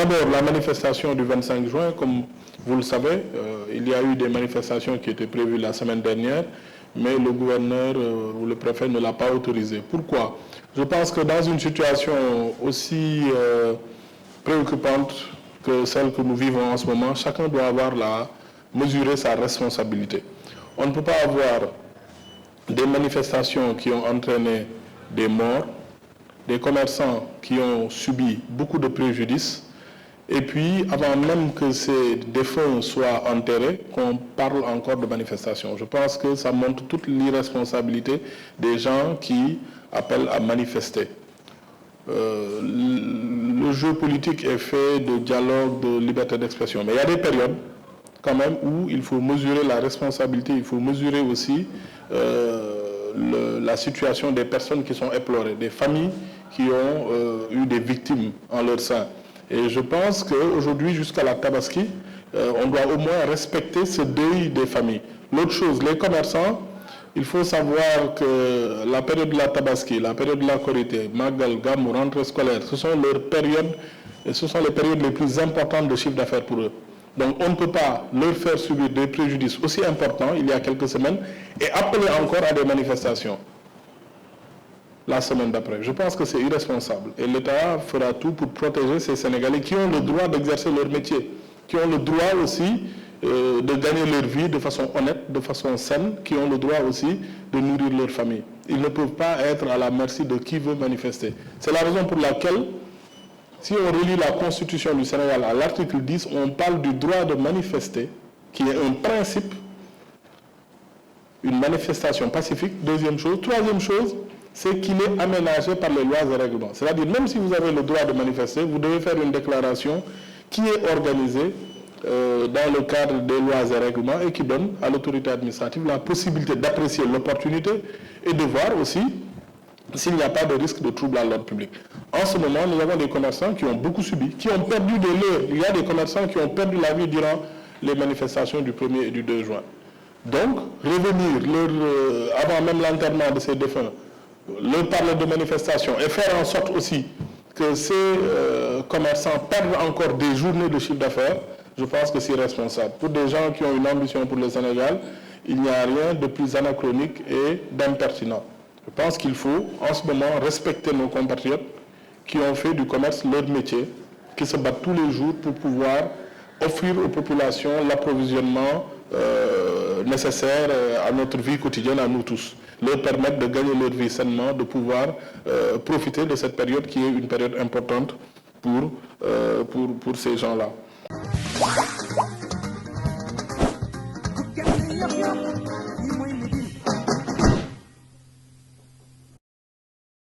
D'abord, la manifestation du 25 juin, comme vous le savez, il y a eu des manifestations qui étaient prévues la semaine dernière, mais le gouverneur ou le préfet ne l'a pas autorisé. Pourquoi? Je pense que dans une situation aussi préoccupante que celle que nous vivons en ce moment, chacun doit mesurer sa responsabilité. On ne peut pas avoir des manifestations qui ont entraîné des morts, des commerçants qui ont subi beaucoup de préjudices, et puis avant même que ces défunts soient enterrés, qu'on parle encore de manifestations. Je pense que ça montre toute l'irresponsabilité des gens qui appellent à manifester. Le jeu politique est fait de dialogue, de liberté d'expression, mais il y a des périodes quand même où il faut mesurer la responsabilité, il faut mesurer aussi la situation des personnes qui sont éplorées, des familles qui ont eu des victimes en leur sein. Et je pense qu'aujourd'hui, jusqu'à la Tabaski, on doit au moins respecter ce deuil des familles. L'autre chose, les commerçants, il faut savoir que la période de la Tabaski, la période de la Korité, Magal, Gamou, rentrée scolaire, ce sont leurs périodes, et ce sont les périodes les plus importantes de chiffre d'affaires pour eux. Donc on ne peut pas leur faire subir des préjudices aussi importants il y a quelques semaines et appeler encore à des manifestations la semaine d'après. Je pense que c'est irresponsable. Et l'État fera tout pour protéger ces Sénégalais qui ont le droit d'exercer leur métier, qui ont le droit aussi de gagner leur vie de façon honnête, de façon saine, qui ont le droit aussi de nourrir leur famille. Ils ne peuvent pas être à la merci de qui veut manifester. C'est la raison pour laquelle, si on relit la Constitution du Sénégal à l'article 10, on parle du droit de manifester, qui est un principe, une manifestation pacifique. Deuxième chose. Troisième chose, c'est qu'il est aménagé par les lois et règlements. C'est-à-dire, même si vous avez le droit de manifester, vous devez faire une déclaration qui est organisée dans le cadre des lois et règlements et qui donne à l'autorité administrative la possibilité d'apprécier l'opportunité et de voir aussi s'il n'y a pas de risque de trouble à l'ordre public. En ce moment, nous avons des commerçants qui ont beaucoup subi, qui ont perdu des leurs. Il y a des commerçants qui ont perdu la vie durant les manifestations du 1er et du 2 juin. Donc, revenir avant même l'enterrement de ces défunts, leur parler de manifestation et faire en sorte aussi que ces commerçants perdent encore des journées de chiffre d'affaires, je pense que c'est responsable. Pour des gens qui ont une ambition pour le Sénégal, il n'y a rien de plus anachronique et d'impertinent. Je pense qu'il faut, en ce moment, respecter nos compatriotes qui ont fait du commerce leur métier, qui se battent tous les jours pour pouvoir offrir aux populations l'approvisionnement nécessaire à notre vie quotidienne, à nous tous. Leur permettre de gagner leur vie sainement, de pouvoir profiter de cette période qui est une période importante pour ces gens-là.